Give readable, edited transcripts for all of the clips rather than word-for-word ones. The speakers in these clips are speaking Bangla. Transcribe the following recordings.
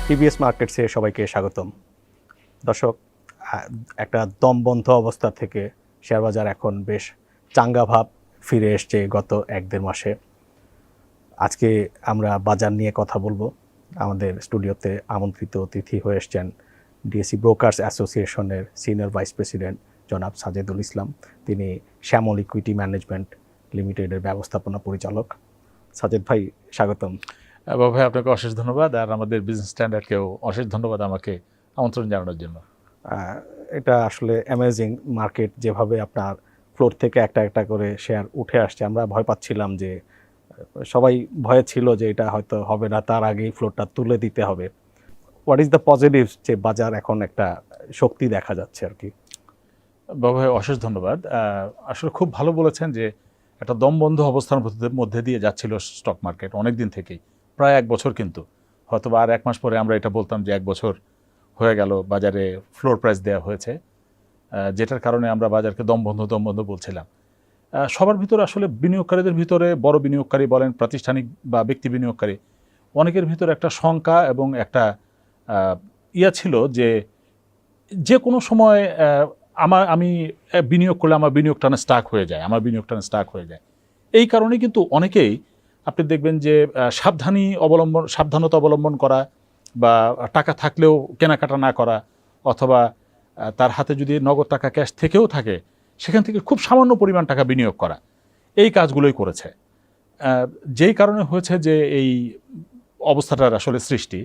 টিভিএস মার্কেটসে সবাইকে স্বাগতম। দর্শক, একটা দমবন্ধ অবস্থা থেকে শেয়ার বাজার এখন বেশ চাঙ্গা ভাব ফিরে এসছে গত 1-1.5 মাসে। আজকে আমরা বাজার নিয়ে কথা বলবো। আমাদের স্টুডিওতে আমন্ত্রিত অতিথি হয়ে এসছেন ডিএসসি ব্রোকার্স অ্যাসোসিয়েশনের সিনিয়র ভাইস প্রেসিডেন্ট জনাব সাজেদুল ইসলাম। তিনি শ্যামল ইকুইটি ম্যানেজমেন্ট লিমিটেডের ব্যবস্থাপনা পরিচালক। সাজেদ ভাই, স্বাগতম। ভাই, আপনাকে অশেষ ধন্যবাদ, আর আমাদের বিজনেস স্ট্যান্ডার্ডকেও অশেষ ধন্যবাদ আমাকে আমন্ত্রণ জানানোর জন্য। এটা আসলে অ্যামেজিং মার্কেট, যেভাবে আপনার ফ্লোর থেকে একটা একটা করে শেয়ার উঠে আসছে। আমরা ভয় পাচ্ছিলাম যে, সবাই ভয়ে ছিল যে এটা হয়তো হবে না, তার আগেই ফ্লোরটা তুলে দিতে হবে। হোয়াট ইজ দ্য পজিটিভস যে বাজার এখন একটা শক্তি দেখা যাচ্ছে আর কি? বাবা ভাই, অশেষ ধন্যবাদ। আসলে খুব ভালো বলেছেন যে একটা দমবন্ধ অবস্থার মধ্যে দিয়ে যাচ্ছিল স্টক মার্কেট অনেক দিন থেকেই, প্রায় 1 বছর। কিন্তু হয়তো আর 1 মাস পরে আমরা এটা বলতাম যে 1 বছর হয়ে গেল বাজারে ফ্লোর প্রাইস দেওয়া হয়েছে, যেটার কারণে আমরা বাজারকে দমবন্ধ বলছিলাম। সবার ভিতরে আসলে বিনিয়োগকারীদের ভিতরে, বড় বিনিয়োগকারী বলেন, প্রাতিষ্ঠানিক বা ব্যক্তি বিনিয়োগকারী, অনেকের ভিতরে একটা শঙ্কা এবং একটা ছিল যে কোনো সময় আমি বিনিয়োগ করলে আমার বিনিয়োগটা স্টাক হয়ে যায়। এই কারণে কিন্তু অনেকেই আপনি দেখবেন যে সাবধানতা অবলম্বন করা, বা টাকা থাকলেও কেনাকাটা না করা, অথবা তার হাতে যদি নগদ টাকা ক্যাশ থেকেও থাকে সেখান থেকে খুব সামান্য পরিমাণ টাকা বিনিয়োগ করা, এই কাজগুলোই করেছে। যেই কারণে হয়েছে যে এই অবস্থাটার আসলে সৃষ্টি।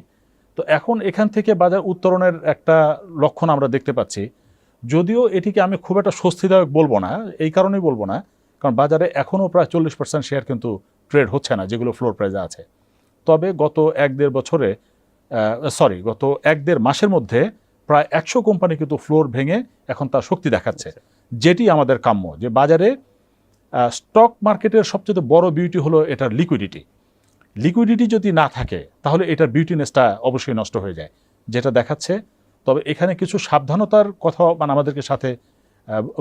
তো এখন এখান থেকে বাজার উত্তরণের একটা লক্ষণ আমরা দেখতে পাচ্ছি। যদিও এটিকে আমি খুব একটা স্বস্তিদায়ক বলবো না, এই কারণেই বলবো না, কারণ বাজারে এখনও প্রায় 40% শেয়ার কিন্তু ট্রেড হচ্ছে না, যেগুলো ফ্লোর প্রাইজে আছে। তবে গত 1-1.5 মাসের মধ্যে প্রায় 100 কোম্পানি কিন্তু ফ্লোর ভেঙে এখন তার শক্তি দেখাচ্ছে, যেটি আমাদের কাম্য। যে বাজারে স্টক মার্কেটের সবচেয়ে বড় বিউটি হলো এটার লিকুইডিটি যদি না থাকে তাহলে এটার বিউটিনেসটা অবশ্যই নষ্ট হয়ে যায়, যেটা দেখাচ্ছে। তবে এখানে কিছু সাবধানতার কথা আমাদেরকে সাথে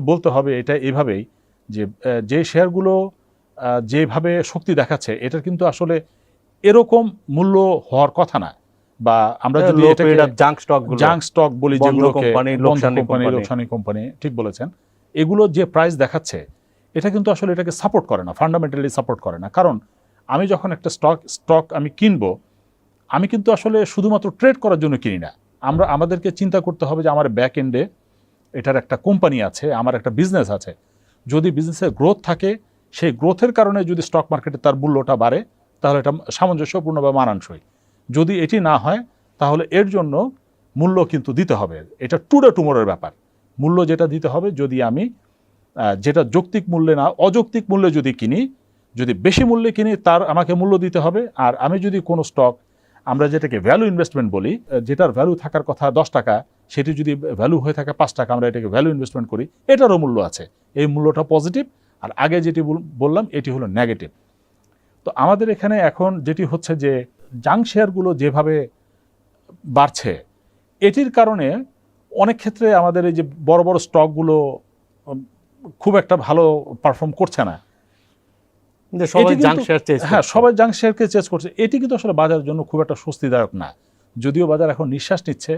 বলতে হবে। এটা এভাবেই যে শেয়ারগুলো যেভাবে শক্তি দেখাচ্ছে, এটার কিন্তু আসলে এরকম মূল্য হওয়ার কথা না। বা আমরা যদি জাঙ্ক স্টক বলি, যেগুলোকে লোকসানি কোম্পানি, ঠিক বলেছেন, এগুলো যে প্রাইস দেখাচ্ছে এটা কিন্তু আসলে এটাকে সাপোর্ট করে না, ফান্ডামেন্টালি সাপোর্ট করে না। কারণ আমি যখন একটা স্টক আমি কিনবো, আমি কিন্তু আসলে শুধুমাত্র ট্রেড করার জন্য কিনি না। আমাদেরকে চিন্তা করতে হবে যে আমার ব্যাক এন্ডে এটার একটা কোম্পানি আছে, আমার একটা বিজনেস আছে। যদি বিজনেসের গ্রোথ থাকে, সেই গ্রোথের কারণে যদি স্টক মার্কেটে তার মূল্যটা বাড়ে, তাহলে এটা সামঞ্জস্যপূর্ণ বা মানানসই। যদি এটি না হয়, তাহলে এর জন্য মূল্য কিন্তু দিতে হবে। এটা টুডে টুমোরের ব্যাপার। মূল্য যেটা দিতে হবে, যদি আমি যেটা যৌক্তিক মূল্যে না, অযৌক্তিক মূল্যে যদি কিনি, যদি বেশি মূল্যে কিনি, তার আমাকে মূল্য দিতে হবে। আর আমি যদি কোনো স্টক, আমরা যেটাকে ভ্যালু ইনভেস্টমেন্ট বলি, যেটার ভ্যালু থাকার কথা 10 টাকা, সেটি যদি ভ্যালু হয়ে থাকে 5 টাকা, আমরা এটাকে ভ্যালু ইনভেস্টমেন্ট করি, এটারও মূল্য আছে। এই মূল্যটা পজিটিভ, আর আগে যেটি বললাম এটি হলো নেগেটিভ। তো আমাদের এখানে এখন যেটি হচ্ছে যে জাঙ্ক শেয়ারগুলো যেভাবে বাড়ছে, এটির কারণে অনেক ক্ষেত্রে আমাদের এই যে বড় বড় স্টকগুলো খুব একটা ভালো পারফর্ম করছে না। সবাই জাঙ্ক শেয়ারকে চেজ করছে। এটি কিন্তু আসলে বাজারের জন্য খুব একটা স্বস্তিদায়ক না। যদিও বাজার এখন নিঃশ্বাস নিচ্ছে,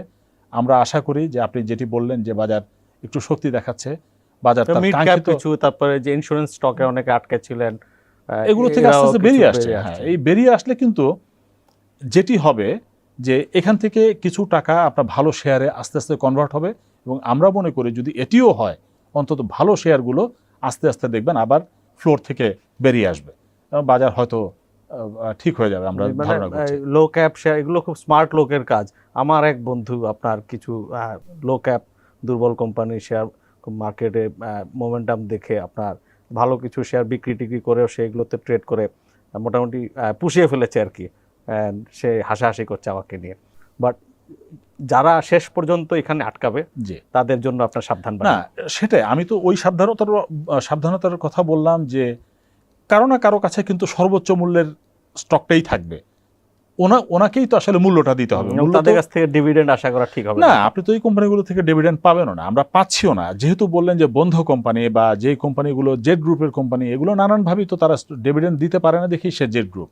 আমরা আশা করি যে আপনি যেটি বললেন যে বাজার একটু শক্তি দেখাচ্ছে। বাজার তারপরে যে ইন্স্যুরেন্স স্টকে অনেকে আটকে ছিলেন, এগুলো থেকে আস্তে আস্তে বেরিয়ে আসছে। এই বেরিয়ে আসলে কিন্তু যেটি হবে যে এখান থেকে কিছু টাকা আপনার ভালো শেয়ারে আস্তে আস্তে কনভার্ট হবে, এবং আমরা মনে করি যদি এটিও হয়, অন্তত ভালো শেয়ারগুলো আস্তে আস্তে দেখবেন আবার ফ্লোর থেকে বেরিয়ে আসবে, বাজার হয়তো ঠিক হয়ে যাবে। আমরা ধারণা করছি লো ক্যাপ শেয়ার, এগুলো খুব স্মার্ট লোকের কাজ। আমার এক বন্ধু আপনার কিছু লো ক্যাপ দুর্বল কোম্পানির শেয়ার মার্কেটে মোমেন্টাম দেখে আপনার ভালো কিছু শেয়ার বিক্রি করেও সেগুলোতে ট্রেড করে মোটামুটি পুষিয়ে ফেলেছে আর কি। সে হাসাহাসি করছে আমাকে নিয়ে। বাট যারা শেষ পর্যন্ত এখানে আটকাবে, তাদের জন্য আপনার সাবধান না, সেটাই আমি তো ওই সাবধানতার কথা বললাম, যে কারো না কারো কাছে কিন্তু সর্বোচ্চ মূল্যের স্টকটাই থাকবে, ওনাকেই তো আসলে মূল্যটা দিতে হবে। তাদের কাছ থেকে ডিভিডেন্ড আশা করা ঠিক হবে না। আপনি তো এই কোম্পানিগুলো থেকে ডিভিডেন্ড পাবেনও না, আমরা পাচ্ছিও না। যেহেতু বললেন যে বন্ধ কোম্পানি বা যে কোম্পানিগুলো জেড গ্রুপের কোম্পানি, এগুলো নানানভাবেই তো তারা ডিভিডেন্ড দিতে পারে না, দেখি সে জেড গ্রুপ।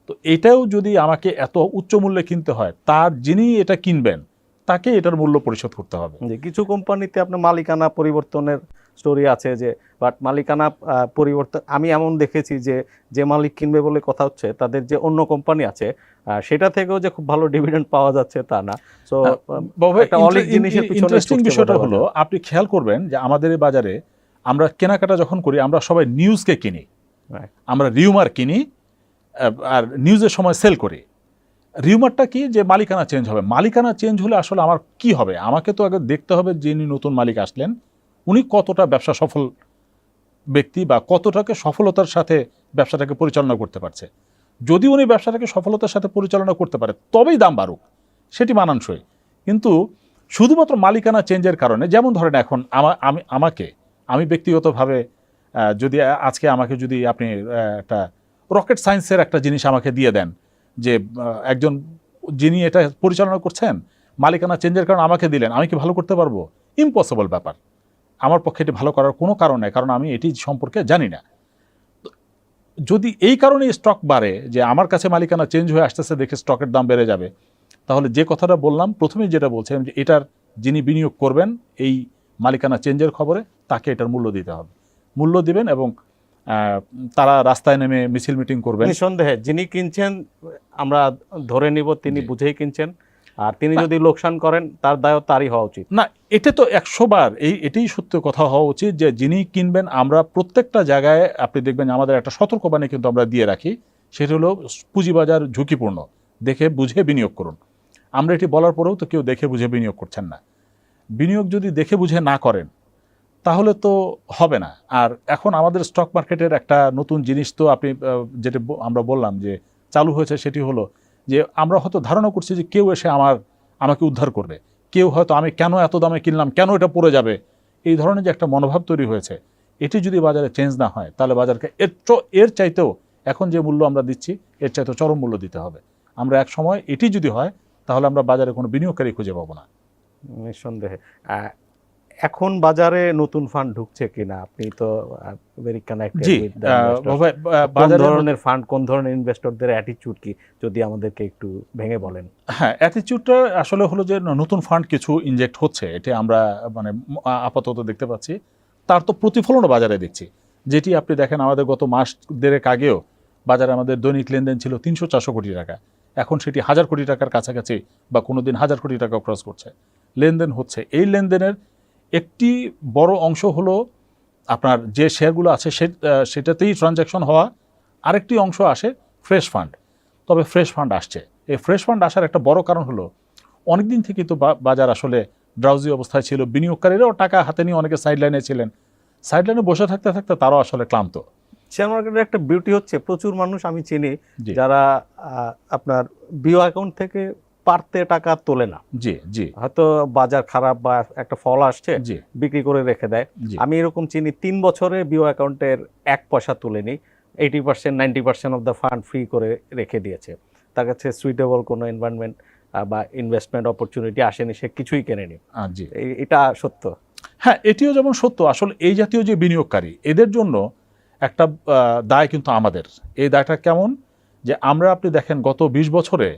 তো তো এটাও যদি আমাকে এত উচ্চ মূল্যে কিনতে হয়, তার যিনি এটা কিনবেন তাকে এটার মূল্য পরিশোধ করতে হবে। যে কিছু কোম্পানিতে আপনার মালিকানা পরিবর্তনের স্টোরি আছে, যে বাট মালিকানা পরিবর্তন আমি এমন দেখেছি যে যে মালিক কিনবে বলে কথা হচ্ছে, তাদের যে অন্য কোম্পানি আছে সেটা থেকেও যে খুব ভালো ডিভিডেন্ড পাওয়া যাচ্ছে তা না। সো একটা অলিক জিনিসের পিছনে ইন্টারেস্টিং ছুটছে বিষয়টা বোধহয় হলো, বাজার। আপনি খেয়াল করবেন যে আমাদের এই বাজারে আমরা কেনাকাটা যখন করি, আমরা সবাই নিউজকে কিনি, Right. আমরা রিউমার কিনি, আর নিউজের সময় সেল করি। রিউমারটা কি, যে মালিকানা চেঞ্জ হবে। মালিকানা চেঞ্জ হলে আসলে আমার কি হবে, আমাকে তো আগে দেখতে হবে যিনি নতুন মালিক আসলেন উনি কতটা ব্যবসা সফল ব্যক্তি বা কতটাকে সফলতার সাথে ব্যবসাটাকে পরিচালনা করতে পারছে। যদি উনি ব্যবসাটাকে সফলতার সাথে পরিচালনা করতে পারে তবেই দাম বাড়ুক, সেটি মানানসই। কিন্তু শুধুমাত্র মালিকানা চেঞ্জের কারণে, যেমন ধরেন এখন আমি ব্যক্তিগতভাবে যদি আজকে আমাকে যদি আপনি একটা রকেট সায়েন্সের একটা জিনিস আমাকে দিয়ে দেন, যে একজন যিনি এটা পরিচালনা করছেন মালিকানা চেঞ্জের কারণে আমাকে দিলেন, আমি কি ভালো করতে পারবো? ইম্পসিবল ব্যাপার। আমার পক্ষে এটি ভালো করার কোনো কারণ নেই, কারণ আমি এটি সম্পর্কে জানি না। যদি এই কারণে স্টক বাড়ে, যে আমার কাছে মালিকানা চেঞ্জ হয়ে আসতেছে দেখে স্টকের দাম বেড়ে যাবে, তাহলে যে কথাটা বললাম প্রথমেই, যেটা বলছিলাম যে এটার যিনি বিনিয়োগ করবেন এই মালিকানা চেঞ্জের খবরে, তাকে এটার মূল্য দিতে হবে। মূল্য দিবেন এবং তারা রাস্তায় নেমে মিছিল মিটিং করবেন। নিঃসন্দেহে যিনি কিনছেন আমরা ধরে নিব তিনি বুঝেই কিনছেন, আর তিনি যদি লোকসান করেন তার দায়ও তারই হওয়া উচিত। না, এটা তো 100 বার এটাই সত্য কথা হওয়া উচিত, যে যিনি কিনবেন, আমরা প্রত্যেকটা জায়গায় আপনি দেখবেন আমাদের একটা সতর্কবাণী কিন্তু আমরা দিয়ে রাখি, সেটা হলো পুঁজিবাজার ঝুঁকিপূর্ণ, দেখে বুঝে বিনিয়োগ করুন। আমরা এটি বলার পরেও তো কেউ দেখে বুঝে বিনিয়োগ করছেন না। বিনিয়োগ যদি দেখে বুঝে না করেন তাহলে তো হবে না। আর এখন আমাদের স্টক মার্কেটের একটা নতুন জিনিস তো আপনি যেটা আমরা বললাম যে চালু হয়েছে, সেটি হলো যে আমরা হয়তো ধারণা করছি যে কেউ এসে আমাকে উদ্ধার করবে, কেউ হয়তো আমি কেন এত দামে কিনলাম, কেন এটা পড়ে যাবে, এই ধরনের যে একটা মনোভাব তৈরি হয়েছে, এটি যদি বাজারে চেঞ্জ না হয় তাহলে বাজারকে এর চাইতেও, এখন যে মূল্য আমরা দিচ্ছি এর চাইতেও চরম মূল্য দিতে হবে। আমরা এক সময় এটি যদি হয় তাহলে আমরা বাজারে কোনো বিনিয়োগকারী খুঁজে পাবো না। নিঃসন্দেহে। এখন বাজারে নতুন ফান্ড ঢুকছে কিনা, আপনি তো ভেরি কানেক্টেড জি, উইথ কোন ধরনের ফান্ড, কোন ধরনের ইনভেস্টরদের অ্যাটিটিউড কি, যদি আমাদেরকে একটু ভেঙে বলেন। হ্যাঁ, অ্যাটিটিউডটা আসলে হলো যে নতুন ফান্ড কিছু ইনজেক্ট হচ্ছে, এটা আমরা মানে আপাতত দেখতে পাচ্ছি। তার তো প্রতিফলনও বাজারে দেখছি, যেটি আপনি দেখেন আমাদের গত মাস দেড়েক আগেও বাজারে আমাদের দৈনিক লেনদেন ছিল 300-400 কোটি টাকা, এখন সেটি 1000 কোটি টাকার কাছাকাছি বা কোনোদিন 1000 কোটি টাকা ক্রস করছে, লেনদেন হচ্ছে। এই লেনদেনের একটি বড় অংশ হলো আপনার যে শেয়ারগুলো আছে সেটাতেই ট্রানজ্যাকশন হওয়া, আরেকটি অংশ আসে ফ্রেশ ফান্ড। তবে ফ্রেশ ফান্ড আসছে, এই ফ্রেশ ফান্ড আসার একটা বড় কারণ হলো অনেকদিন থেকে তো বাজার আসলে ড্রাউজি অবস্থায় ছিল, বিনিয়োগকারীরাও টাকা হাতে নিয়ে অনেকে সাইডলাইনে ছিলেন, সাইডলাইনে বসে থাকতে থাকতে তারাও আসলে ক্লান্ত। শেয়ার মার্কেটের একটা বিউটি হচ্ছে, প্রচুর মানুষ আমি চিনি যারা আপনার বিও অ্যাকাউন্ট থেকে পারতে টাকা তোলে না। জি জি, হয়তো বাজার খারাপ বা একটা ফল আসছে, জি, বিক্রি করে রেখে দেয়। আমি এরকম চিনি 3 বছরে বিও অ্যাকাউন্টের 1 পয়সা তুলেনি, 80% 90% অফ দ্য ফান্ড ফ্রি করে রেখে দিয়েছে। তার কাছে সুইটেবল কোনো এনভায়রনমেন্ট বা ইনভেস্টমেন্ট অপরচুনিটি আসেনি, সে কিছুই কেনেনি। জি, এটা সত্য। হ্যাঁ, এটিও যেমন সত্য। আসলে এই জাতীয় যে বিনিয়োগকারী, এদের জন্য একটা দায় কিন্তু আমাদের। এই দায়টা কেমন, যে আমরা আপনি দেখেন গত 20 বছরে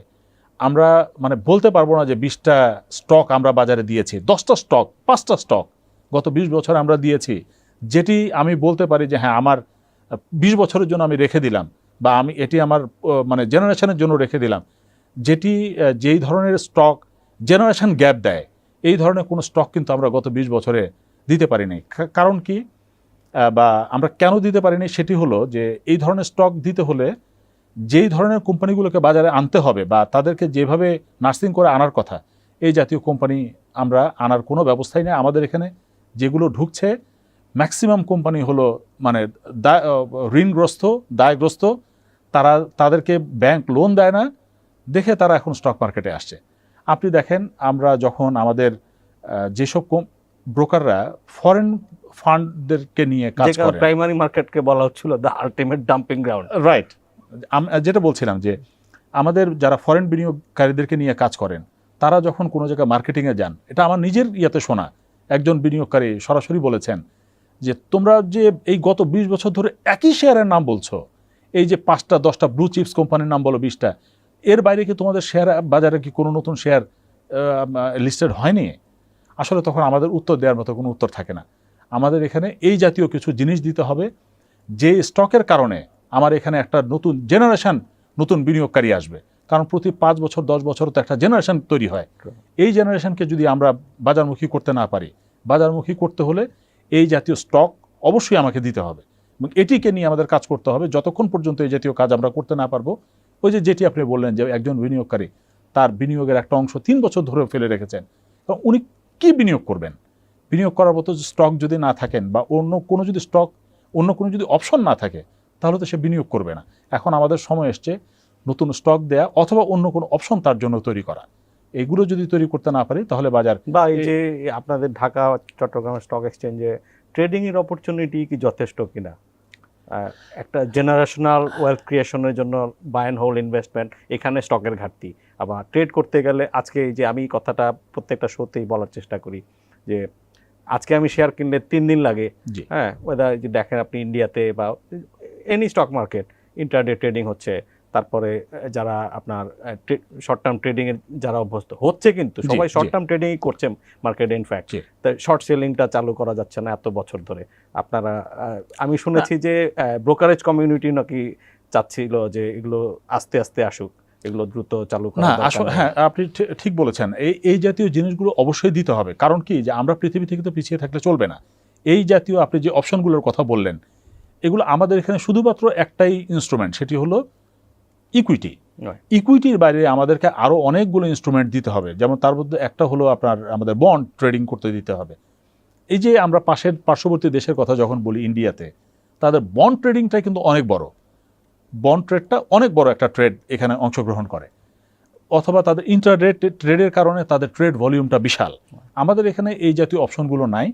আমরা মানে বলতে পারবো না যে 20টা স্টক আমরা বাজারে দিয়েছি, 10টা স্টক, 5টা স্টক গত 20 বছরে আমরা দিয়েছি, যেটি আমি বলতে পারি যে হ্যাঁ আমার 20 বছরের জন্য আমি রেখে দিলাম, বা আমি এটি আমার মানে জেনারেশনের জন্য রেখে দিলাম, যেটি যেই ধরনের স্টক জেনারেশন গ্যাপ দেয়, এই ধরনের কোনো স্টক কিন্তু আমরা গত 20 বছরে দিতে পারিনি। কারণ কি, বা আমরা কেন দিতে পারিনি, সেটি হলো যে এই ধরনের স্টক দিতে হলে যেই ধরনের কোম্পানিগুলোকে বাজারে আনতে হবে বা তাদেরকে যেভাবে নার্সিং করে আনার কথা, এই জাতীয় কোম্পানি আমরা আনার কোনো ব্যবস্থাই নেই। আমাদের এখানে যেগুলো ঢুকছে ম্যাক্সিমাম কোম্পানি হলো মানে ঋণগ্রস্ত, দায়গ্রস্ত, তাদেরকে ব্যাংক লোন দেয় না দেখে তারা এখন স্টক মার্কেটে আসছে। আপনি দেখেন আমরা যখন আমাদের যেসব ব্রোকাররা ফরেন ফান্ডদেরকে নিয়ে কাজ করে, প্রাইমারি মার্কেটকে বলা হচ্ছিল the ultimate dumping ground, right, যেটা বলছিলাম যে আমাদের যারা ফরেন বিনিয়োগকারীদেরকে নিয়ে কাজ করেন, তারা যখন কোনো জায়গায় মার্কেটিংয়ে যান, এটা আমার নিজের ইয়াতে শোনা, একজন বিনিয়োগকারী সরাসরি বলেছেন যে তোমরা যে এই গত 20 বছর ধরে একই শেয়ারের নাম বলছো, এই যে 5টা 10টা ব্লু চিপস কোম্পানির নাম বলো 20টা, এর বাইরে কি তোমাদের শেয়ার বাজারে কি কোনো নতুন শেয়ার লিস্টেড হয়নি? আসলে তখন আমাদের উত্তর দেওয়ার মতো কোনো উত্তর থাকে না। আমাদের এখানে এই জাতীয় কিছু জিনিস দিতে হবে, যে স্টকের কারণে আমার এখানে একটা নতুন জেনারেশন, নতুন বিনিয়োগকারী আসবে। কারণ প্রতি 5 বছর 10 বছর তো একটা জেনারেশন তৈরি হয়। এই জেনারেশনকে যদি আমরা বাজারমুখী করতে না পারি, বাজারমুখী করতে হলে এই জাতীয় স্টক অবশ্যই আমাকে দিতে হবে, এবং এটিকে নিয়ে আমাদের কাজ করতে হবে। যতক্ষণ পর্যন্ত এই জাতীয় কাজ আমরা করতে না পারবো, ওই যেটি আপনি বললেন যে একজন বিনিয়োগকারী তার বিনিয়োগের একটা অংশ 3 বছর ধরে ফেলে রেখেছেন, এবং উনি কি বিনিয়োগ করবেন? বিনিয়োগ করার মতো স্টক যদি না থাকেন, বা অন্য কোনো যদি স্টক, অন্য কোনো যদি অপশন না থাকে, তাহলে তো সে বিনিয়োগ করবে না। এখন আমাদের সময় এসছে নতুন স্টক দেয়া অথবা অন্য কোনো অপশন তার জন্য তৈরি করা। এইগুলো যদি তৈরি করতে না পারি, তাহলে বাজার বা এই যে আপনাদের ঢাকা চট্টগ্রাম স্টক এক্সচেঞ্জে ট্রেডিং এর অপরচুনিটি কি যথেষ্ট কিনা? একটা জেনারেশনাল ওয়েলথ ক্রিয়েশনের জন্য বাই অ্যান্ড হোল্ড ইনভেস্টমেন্ট, এখানে স্টকের ঘাটতি। আবার ট্রেড করতে গেলে আজকে যে আমি কথাটা প্রত্যেকটা শোতেই বলার চেষ্টা করি যে আজকে আমি শেয়ার কিনলে 3 দিন লাগে। হ্যাঁ, ওয়েদার যে দেখেন আপনি ইন্ডিয়াতে বা any stock market intraday trading হচ্ছে, তারপরে যারা আপনার শর্ট টার্ম ট্রেডিং এর যারা অভ্যস্ত হচ্ছে, কিন্তু সবাই শর্ট টার্ম ট্রেডিংই করছে মার্কেটে। ইনফ্যাক্ট তাই শর্ট সেলিংটা চালু করা যাচ্ছে না এত বছর ধরে। আপনারা আমি শুনেছি যে ব্রোকারেজ কমিউনিটি নাকি চাচ্ছিল যে এগুলো আস্তে আস্তে আসুক, এগুলো দ্রুত চালু করা। না, আসলে হ্যাঁ, আপনি ঠিক বলেছেন। এই জাতীয় জিনিসগুলো অবশ্যই দিতে হবে। কারণ কি, যে আমরা পৃথিবী থেকে তো পিছিয়ে থাকলে চলবে না। এই জাতীয় আপনি যে অপশনগুলোর কথা বললেন, এগুলো আমাদের এখানে শুধুমাত্র একটাই ইনস্ট্রুমেন্ট, সেটি হলো ইকুইটি। ইকুইটির বাইরে আমাদেরকে আরও অনেকগুলো ইনস্ট্রুমেন্ট দিতে হবে। যেমন তার মধ্যে একটা হলো আপনার আমাদের বন্ড ট্রেডিং করতে দিতে হবে। এই যে আমরা পার্শ্ববর্তী দেশের কথা যখন বলি, ইন্ডিয়াতে তাদের বন্ড ট্রেডিংটাই কিন্তু অনেক বড়। বন্ড ট্রেডটা অনেক বড় একটা ট্রেড এখানে অংশগ্রহণ করে, অথবা তাদের ইন্টারডে ট্রেডের কারণে তাদের ট্রেড ভলিউমটা বিশাল। আমাদের এখানে এই জাতীয় অপশনগুলো নাই।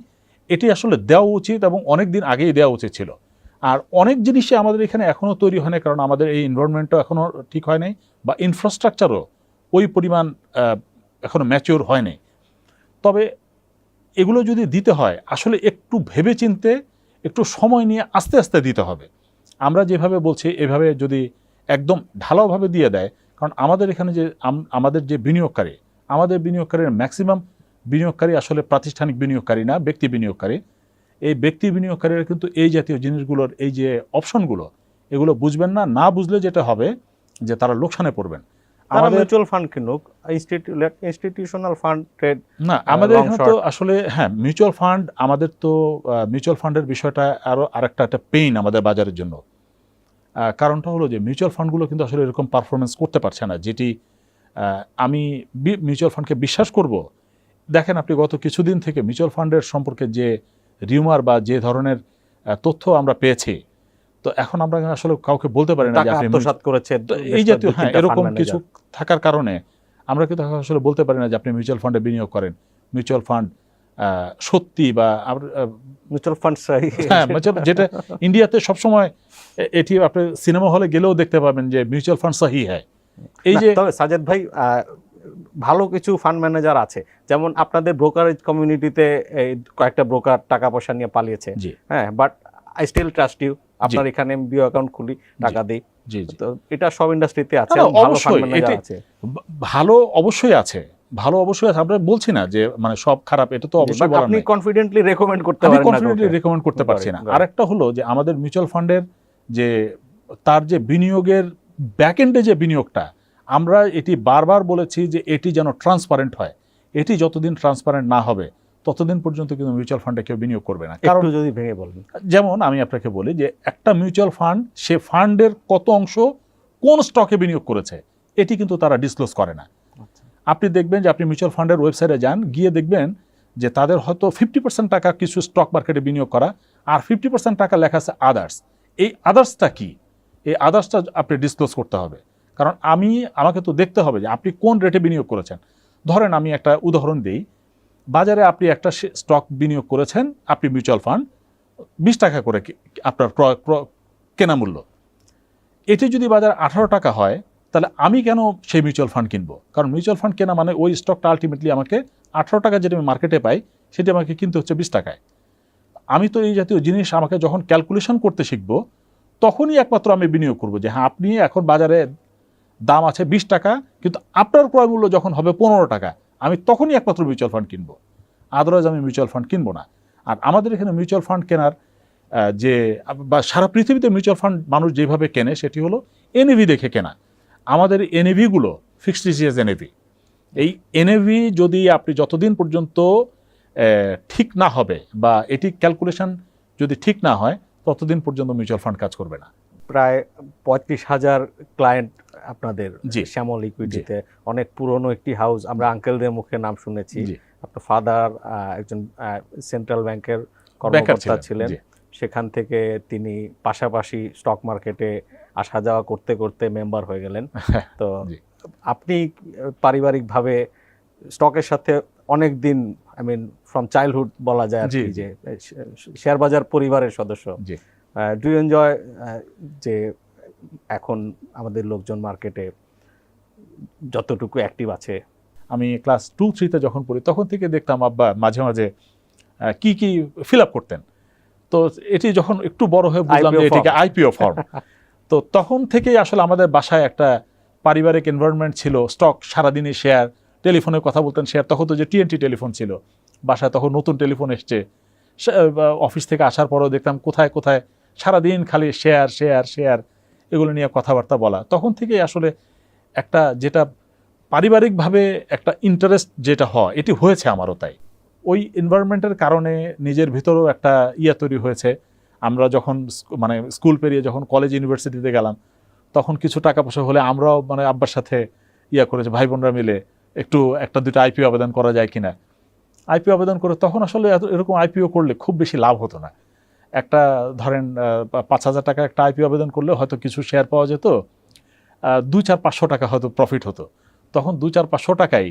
এটি আসলে দেওয়া উচিত, এবং অনেক দিন আগেই দেওয়া উচিত ছিল। আর অনেক জিনিসই আমাদের এখানে এখনও তৈরি হয় না, কারণ আমাদের এই এনভায়রনমেন্টও এখনও ঠিক হয় নাই, বা ইনফ্রাস্ট্রাকচারও ওই পরিমাণ এখনও ম্যাচিওর হয় নাই। তবে এগুলো যদি দিতে হয়, আসলে একটু ভেবেচিন্তে, একটু সময় নিয়ে আস্তে আস্তে দিতে হবে। আমরা যেভাবে বলছি এভাবে যদি একদম ঢালাওভাবে দিয়ে দেয়, কারণ আমাদের এখানে যে আমাদের যে বিনিয়োগকারী, আমাদের বিনিয়োগকারীর ম্যাক্সিমাম বিনিয়োগকারী আসলে প্রাতিষ্ঠানিক বিনিয়োগকারী না, ব্যক্তি বিনিয়োগকারী। এই ব্যক্তি বিনিয়োগকারীরা কিন্তু এই জাতীয় জিনিসগুলোর, এই যে অপশনগুলো, এগুলো বুঝবেন না। না বুঝলে যেটা হবে যে তারা লোকসানে পড়বেন। আমাদের মিউচুয়াল ফান্ড কিনুক, ইনস্টিটিউশনাল ফান্ড ট্রেড না, আমাদের এখানে তো আসলে হ্যাঁ, মিউচুয়াল ফান্ড, আমাদের তো মিউচুয়াল ফান্ডের বিষয়টা আরও আরেকটা পেইন আমাদের বাজারের জন্য। কারণটা হলো যে মিউচুয়াল ফান্ডগুলো কিন্তু আসলে এরকম পারফরমেন্স করতে পারছে না, যেটি আমি মিউচুয়াল ফান্ডকে বিশ্বাস করব। দেখেন, আপনি গত কিছুদিন থেকে মিউচুয়াল ফান্ডের সম্পর্কে যে রিউমার বা যে ধরনের তথ্য আমরা পেয়েছি, তো এখন আমরা আসলে কাউকে বলতে পারি না যে আপনি আত্মসাৎ করেছে, এই জাতীয় হ্যাঁ এরকম কিছু থাকার কারণে আমরা কিন্তু আসলে বলতে পারি না যে আপনি মিউচুয়াল ফান্ডে বিনিয়োগ করেন। মিউচুয়াল ফান্ড সত্যি বা মিউচুয়াল ফান্ড হ্যাঁ, যেটা ইন্ডিয়াতে সবসময় এটি আপনি সিনেমা হলে গেলেও দেখতে পাবেন যে মিউচুয়াল ফান্ড সহি হ্যায়। এই যে তবে সাজেদ ভাই, ভালো কিছু ফান্ড ম্যানেজার আছে, যেমন আপনাদের ব্রোকারেজ কমিউনিটিতে কয়েকটা ব্রোকার টাকা পয়সা নিয়ে পালিয়েছে। হ্যাঁ, but I still trust you. আপনার এখানে এমবিও অ্যাকাউন্ট খুলি, টাকা দিই। তো এটা সব ইন্ডাস্ট্রিতে আছে, ভালো ফান্ড ম্যানেজার আছে। ভালো অবশ্যই আছে, ভালো অবশ্যই আছে। আমরা বলছি না যে মানে সব খারাপ, এটা তো অবশ্যই বলার আপনি কনফিডেন্টলি রেকমেন্ড করতে পারেন না। কনফিডেন্টলি রেকমেন্ড করতে পারছি না। আরেকটা হলো যে আমাদের মিউচুয়াল ফান্ডের যে তার যে বিনিয়োগের ব্যাকএন্ডে যে বিনিয়োগটা, আমরা এটি বারবার বলেছি যে এটি যেন ট্রান্সপারেন্ট হয়। এটি যতদিন ট্রান্সপারেন্ট না হবে, ততদিন পর্যন্ত কিন্তু মিউচুয়াল ফান্ডে কেউ বিনিয়োগ করবে না। কারণ যদি ভেঙে বলবেন, যেমন আমি আপনাকে বলি যে একটা মিউচুয়াল ফান্ড, সে ফান্ডের কত অংশ কোন স্টকে বিনিয়োগ করেছে, এটি কিন্তু তারা ডিসক্লোজ করে না। আপনি দেখবেন যে আপনি মিউচুয়াল ফান্ডের ওয়েবসাইটে যান, গিয়ে দেখবেন যে তাদের হয়তো 50% টাকা কিছু স্টক মার্কেটে বিনিয়োগ করা, আর 50% টাকা লেখা আছে আদার্স। এই আদার্সটা কি? এই আদার্সটা আপনি ডিসক্লোজ করতে হবে। কারণ আমাকে তো দেখতে হবে যে আপনি কোন রেটে বিনিয়োগ করেছেন। ধরেন আমি একটা উদাহরণ দিই, বাজারে আপনি একটা স্টক বিনিয়োগ করেছেন, আপনি মিউচুয়াল ফান্ড 20 টাকা করে আপনার কেনা মূল্য। এটি যদি বাজার 18 টাকা হয়, তাহলে আমি কেন সেই মিউচুয়াল ফান্ড কিনবো? কারণ মিউচুয়াল ফান্ড কেনা মানে ওই স্টকটা আলটিমেটলি আমাকে 18 টাকা যেটা আমি মার্কেটে পাই, সেটা আমাকে কিনতে হচ্ছে 20 টাকায়। আমি তো এই জাতীয় জিনিস আমাকে যখন ক্যালকুলেশন করতে শিখবো, তখনই একমাত্র আমি বিনিয়োগ করব যে হ্যাঁ আপনি এখন বাজারে দাম আছে 20 টাকা, কিন্তু আপনার ক্রয় মূল্য যখন হবে 15 টাকা, আমি তখনই একমাত্র মিউচুয়াল ফান্ড কিনবো, আদারওয়াইজ আমি মিউচুয়াল ফান্ড কিনবো না। আর আমাদের এখানে মিউচুয়াল ফান্ড কেনার যে বা সারা পৃথিবীতে মিউচুয়াল ফান্ড মানুষ যেভাবে কেনে সেটি হলো এনএভি দেখে কেনা। আমাদের এনএভিগুলো ফিক্সড ইসিএস এনএভি। এই এনএভি যদি আপনি যতদিন পর্যন্ত ঠিক না হবে বা এটি ক্যালকুলেশন যদি ঠিক না হয় ততদিন পর্যন্ত মিউচুয়াল ফান্ড কাজ করবে না। প্রায় 35,000 ক্লায়েন্ট আপনাদের জি। শ্যামল ইকুইটিতে, অনেক পুরনো একটি হাউস, আমরা আঙ্কেলদের মুখে নাম শুনেছি। জি। আপনার ফাদার একজন সেন্ট্রাল ব্যাংকের ব্যাংকার কর্মকর্তা ছিলেন, জি। সেখান থেকে তিনি পাশাপাশি স্টক মার্কেটে আসা যাওয়া করতে করতে মেম্বার হয়ে গেলেন। তো জি। আপনি পারিবারিকভাবে স্টকের সাথে অনেক দিন, আই মিন ফ্রম চাইল্ডহুড বলা যায় আর জি, কি, জি। যে শেয়ার বাজার পরিবারের সদস্য। জি। ডু ইউ এনজয় যে এখন আমাদের লোকজন মার্কেটে যতটুকু অ্যাক্টিভ আছে? আমি ক্লাস 2-3-তে যখন পড়ি তখন থেকে দেখতাম আব্বা মাঝে মাঝে কি কি ফিল আপ করতেন। তো এটি যখন একটু বড় হয়ে বুঝলাম যে IPO এটিকে form। IPO form. তো তখন থেকেই আসলে আমাদের বাসায় একটা পারিবারিক এনভায়রনমেন্ট ছিল। স্টক সারাদিনই শেয়ার, টেলিফোনে কথা বলতেন শেয়ার। তখন তো যে টিএনটি টেলিফোন ছিল বাসায়, তখন নতুন টেলিফোন এসছে। অফিস থেকে আসার পরেও দেখতাম কোথায় কোথায় সারাদিন খালি শেয়ার শেয়ার শেয়ার, এগুলো নিয়ে কথাবার্তা বলা। তখন থেকেই আসলে একটা যেটা পারিবারিকভাবে একটা ইন্টারেস্ট যেটা হয় এটি হয়েছে আমারও। তাই ওই এনভায়রনমেন্টের কারণে নিজের ভিতরেও একটা তৈরি হয়েছে। আমরা যখন মানে স্কুল পেরিয়ে যখন কলেজ ইউনিভার্সিটিতে গেলাম তখন কিছু টাকা পয়সা হলে আমরাও মানে আব্বার সাথে করেছে, ভাই বোনরা মিলে একটু একটা দুটো আইপিও আবেদন করা যায় কিনা। আইপিও আবেদন করে তখন আসলে এরকম আইপিও করলে খুব বেশি লাভ হতো না। একটা ধরেন 5,000 টাকা একটা আইপিও আবেদন করলে হয়তো কিছু শেয়ার পাওয়া যেত, 2-4-500 টাকা হয়তো প্রফিট হতো। তখন 2-4-500 টাকাই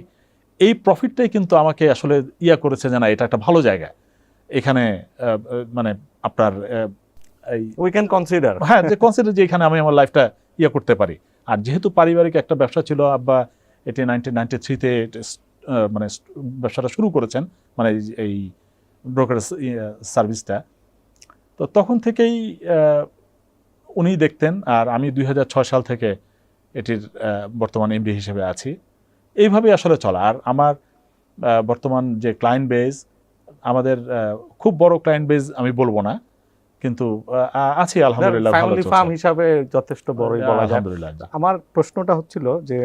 এই প্রফিটটাই কিন্তু আমাকে আসলে করেছে যে না এটা একটা ভালো জায়গা, এখানে মানে আপনার এই উই ক্যান কনসিডার। হ্যাঁ যে কনসিডার যে এখানে আমি আমার লাইফটা করতে পারি। আর যেহেতু পারিবারিক একটা ব্যবসা ছিল, আব্বা এটি 1993-তে মানে ব্যবসাটা শুরু করেছেন, মানে এই ব্রোকারেজ সার্ভিসটা। তো তখন থেকেই উনি দেখতেন, আর আমি 2006 সাল থেকে এটির বর্তমান এমডি হিসেবে আছি। এইভাবেই আসলে চলা। আর আমার বর্তমান যে ক্লায়েন্ট বেজ, আমাদের খুব বড় ক্লায়েন্ট বেজ আমি বলবো না, কিন্তু আছি আলহামদুলিল্লাহ, ভালো ফ্যামিলি চলছে। ফার্ম হিসাবে যথেষ্ট বড়ই বলা যায়। আলহামদুলিল্লাহ। আমার প্রশ্নটা হচ্ছিল যে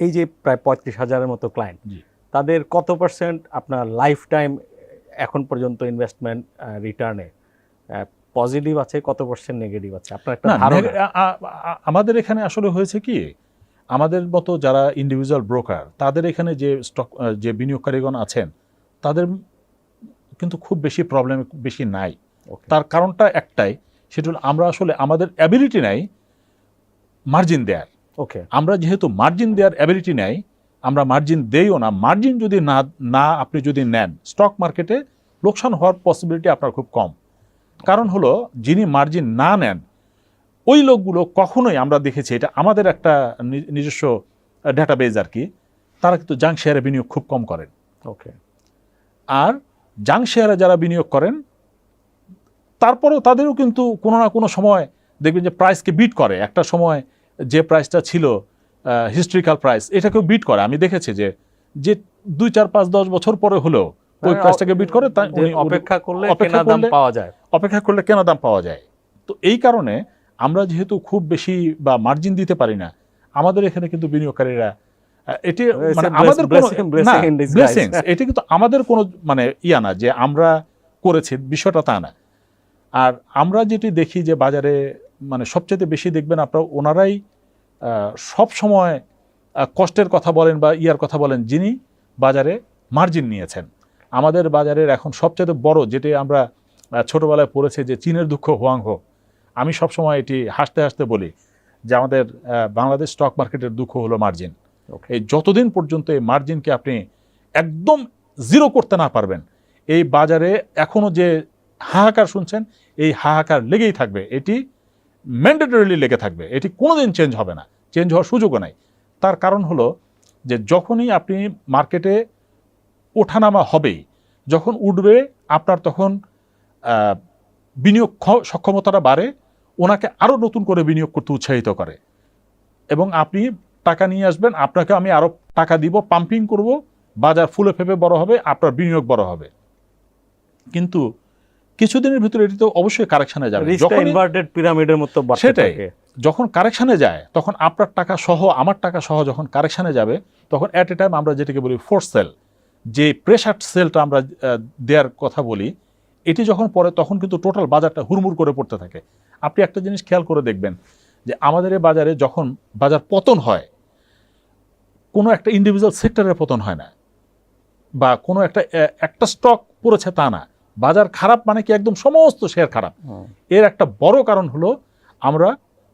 এই যে প্রায় 35,000-এর মতো ক্লায়েন্ট, জি। তাদের কত পার্সেন্ট আপনার লাইফ টাইম এখন পর্যন্ত ইনভেস্টমেন্ট রিটার্নে পজিটিভ আছে, কত পার্সেন্ট নেগেটিভ আছে, আপনার একটা না, ধারণা? আমাদের এখানে আসলে হয়েছে কি, আমাদের মতো যারা ইন্ডিভিজুয়াল ব্রোকার তাদের এখানে যে স্টক যে বিনিয়োগকারীগণ আছেন তাদের কিন্তু খুব বেশি প্রবলেম বেশি নাই। তার কারণটা একটাই, সেটা হলো আমরা আসলে আমাদের অ্যাবিলিটি নাই মার্জিন দেয়ার। ওকে, আমরা যেহেতু মার্জিন দেওয়ার অ্যাবিলিটি নাই, আমরা মার্জিন দেইও না। মার্জিন যদি না আপনি যদি নেন, স্টক মার্কেটে লোকসান হওয়ার পসিবিলিটি আপনার খুব কম। কারণ হলো যিনি মার্জিন না নেন ওই লোকগুলো কখনোই, আমরা দেখেছি এটা আমাদের একটা নিজস্ব ডেটাবেজ আর কি, তারা কিন্তু জাঙ্ক শেয়ারে বিনিয়োগ খুব কম করেন। ওকে। আর জাঙ্ক শেয়ারে যারা বিনিয়োগ করেন তারপরেও তাদেরও কিন্তু কোনো না কোনো সময় দেখবেন যে প্রাইসকে বিট করে। একটা সময় যে প্রাইসটা ছিল হিস্ট্রিক্যাল প্রাইস, এটাকেও বিট করে। আমি দেখেছি যে 2-4-5-10 বছর পরে হলেও ওই প্রাইসটাকে বিট করে। অপেক্ষা করলে কেনা দাম পাওয়া যায়। অপেক্ষা করলে কেনা দাম পাওয়া যায়। তো এই কারণে আমরা যেহেতু খুব বেশি বা মার্জিন দিতে পারি না, আমাদের এখানে কিন্তু বিনিয়োগকারীরা এটি মানে আমাদের ব্লেসিংস, এটি কিন্তু আমাদের কোনো মানে না যে আমরা করেছি, বিষয়টা তা না। আর আমরা যেটি দেখি যে বাজারে মানে সবচেয়ে বেশি দেখবেন আপনারা ওনারাই সব সময় কষ্টের কথা বলেন বা কথা বলেন যিনি বাজারে মার্জিন নিয়েছেন। আমাদের বাজারের এখন সবচেয়ে বড় যেটি আমরা ছোটবেলায় পড়েছি যে চীনের দুঃখ হুয়াংহো, আমি সবসময় এটি হাসতে হাসতে বলি যে আমাদের বাংলাদেশ স্টক মার্কেটের দুঃখ হলো মার্জিন। এই যতদিন পর্যন্ত এই মার্জিনকে আপনি একদম জিরো করতে না পারবেন, এই বাজারে এখনো যে হাহাকার শুনছেন এই হাহাকার লেগেই থাকবে। এটি ম্যান্ডেটরিলি লেগে থাকবে, এটি কোনোদিন চেঞ্জ হবে না, চেঞ্জ হওয়ার সুযোগও নাই। তার কারণ হলো যে যখনই আপনি মার্কেটে ওঠানামা হবেই, যখন উঠবে আপনার তখন বিনিয়োগ সক্ষমতাটা বাড়ে, ওনাকে আরও নতুন করে বিনিয়োগ করতে উৎসাহিত করে, এবং আপনি টাকা নিয়ে আসবেন, আপনাকে আমি আরও টাকা দিব, পাম্পিং করব, বাজার ফুলে ফেপে বড় হবে, আপনার বিনিয়োগ বড় হবে। কিন্তু কিছুদিনের ভিতরে এটি তো অবশ্যই কারেকশনে যাবে, রিস্কটা ইনভার্টেড পিরামিডের মতো বাড়তে সেটাই। থাকে। যখন কারেকশনে যায় তখন আপনার টাকা সহ আমার টাকা সহ যখন কারেকশনে যাবে তখন অ্যাট এ টাইম আমরা যেটাকে বলি ফোর্স সেল, যে প্রেশার সেলটা আমরা দেওয়ার কথা বলি, এটি যখন পড়ে তখন কিন্তু টোটাল বাজারটা হুড়মুড় করে পড়তে থাকে। আপনি একটা জিনিস খেয়াল করে দেখবেন যে আমাদের এই বাজারে যখন বাজার পতন হয়, কোনো একটা ইন্ডিভিজুয়াল সেক্টরের পতন হয় না, বা কোনো একটা স্টক পড়েছে তা না। বাজার খারাপ মানে কি একদম সমস্ত শেয়ার খারাপ। এর একটা বড় কারণ হলো আমরা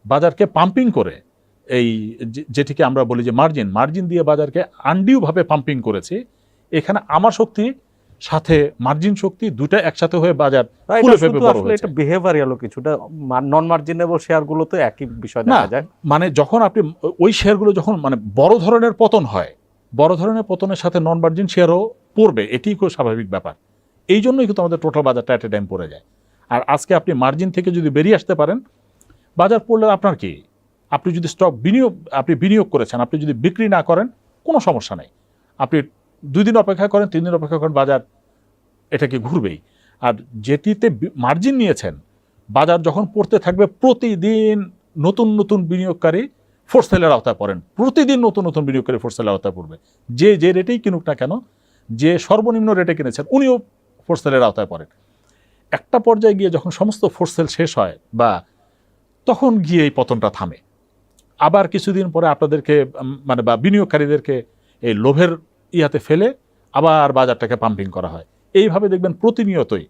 বাজারকে পাম্পিং করে, এই যেটিকে আমরা বলি যে মার্জিন দিয়ে বাজারকে আনডিউভাবে পাম্পিং করেছি। এখানে আমার শক্তি সাথে মার্জিন শক্তি দুটো একসাথে হয়ে বাজার ফুলে ফেপে বড় হয়েছে। এটা বিহেভিয়ারাল কিছুটা, নন মার্জিনেবল শেয়ারগুলোতে একই বিষয় দেখা যায়। মানে যখন আপনি ওই শেয়ারগুলো যখন মানে বড় ধরনের পতন হয়, বড় ধরনের পতনের সাথে নন মার্জিন শেয়ারও পড়বে, এটি খুব স্বাভাবিক ব্যাপার। এই জন্যই কিন্তু আমাদের টোটাল বাজারটা অ্যাট এ টাইম পড়ে যায়। আর আজকে আপনি মার্জিন থেকে যদি বেরিয়ে আসতে পারেন, বাজার পড়লে আপনার কি, আপনি যদি আপনি বিনিয়োগ করেছেন, আপনি যদি বিক্রি না করেন কোনো সমস্যা নেই, আপনি 2 দিন অপেক্ষা করেন, 3 দিন অপেক্ষা করেন, বাজার এটাকে ঘুরবেই। আর যেটিতে মার্জিন নিয়েছেন, বাজার যখন পড়তে থাকবে প্রতিদিন নতুন নতুন বিনিয়োগকারী ফোর্স সেলের আওতায় পড়েন, প্রতিদিন নতুন নতুন বিনিয়োগকারী ফোর্স সেলের আওতায় পড়বে। যে রেটেই কিনুক না কেন, যে সর্বনিম্ন রেটে কিনেছেন উনিও ফোর্স সেলের আওতায় পড়েন। একটা পর্যায়ে গিয়ে যখন সমস্ত ফোর্স সেল শেষ হয় বা তখন গিয়ে এই পতনটা থামে। আবার কিছুদিন পরে আপনাদেরকে মানে বা বিনিয়োগকারীদেরকে এই লোভের ইয়াতে ফেলে আবার বাজারটাকে পাম্পিং করা হয়। এইভাবে দেখবেন প্রতিনিয়তই